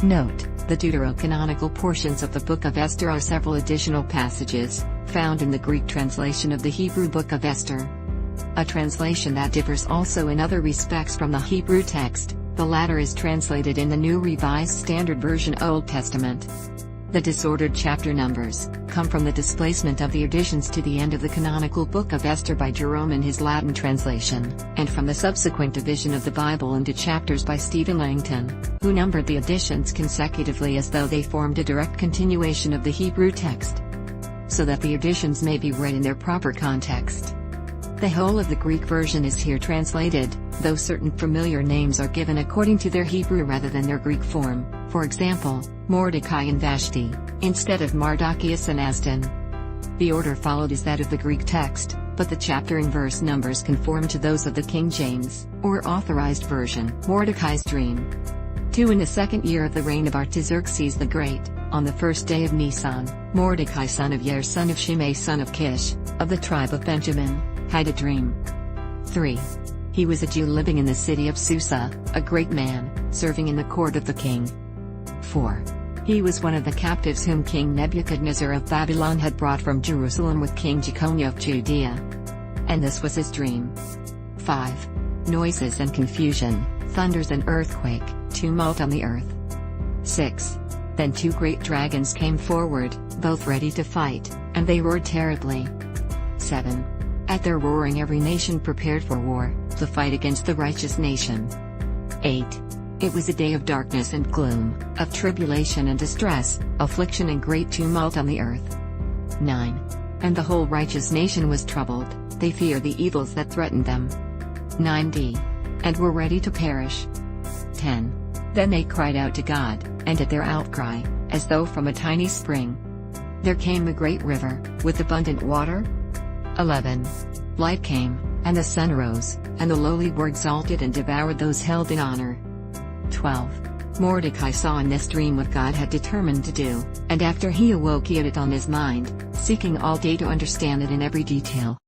Note: the deuterocanonical portions of the Book of Esther are several additional passages, found in the Greek translation of the Hebrew Book of Esther. A translation that differs also in other respects from the Hebrew text, the latter is translated in the New Revised Standard Version Old Testament. The disordered chapter numbers come from the displacement of the additions to the end of the canonical Book of Esther by Jerome in his Latin translation, and from the subsequent division of the Bible into chapters by Stephen Langton, who numbered the additions consecutively as though they formed a direct continuation of the Hebrew text, so that the additions may be read in their proper context. The whole of the Greek version is here translated, though certain familiar names are given according to their Hebrew rather than their Greek form, for example, Mordecai and Vashti, instead of Mardocheus and Asdin. The order followed is that of the Greek text, but the chapter and verse numbers conform to those of the King James, or Authorized Version. Mordecai's Dream. 2. In the 2nd year of the reign of Artaxerxes the Great, on the 1st day of Nisan, Mordecai son of Yair son of Shimei son of Kish, of the tribe of Benjamin, had a dream. 3. He was a Jew living in the city of Susa, a great man, serving in the court of the king. 4. He was one of the captives whom King Nebuchadnezzar of Babylon had brought from Jerusalem with King Jeconiah of Judea. And this was his dream. 5. Noises and confusion, thunders and earthquake, tumult on the earth. 6. Then 2 great dragons came forward, both ready to fight, and they roared terribly. 7. At their roaring every nation prepared for war, to fight against the righteous nation. 8. It was a day of darkness and gloom, of tribulation and distress, affliction and great tumult on the earth. 9. And the whole righteous nation was troubled, they feared the evils that threatened them. 9d. And were ready to perish. 10. Then they cried out to God, and at their outcry, as though from a tiny spring, there came a great river, with abundant water. 11. Light came, and the sun rose, and the lowly were exalted and devoured those held in honor. 12. Mordecai saw in this dream what God had determined to do, and after he awoke he had it on his mind, seeking all day to understand it in every detail.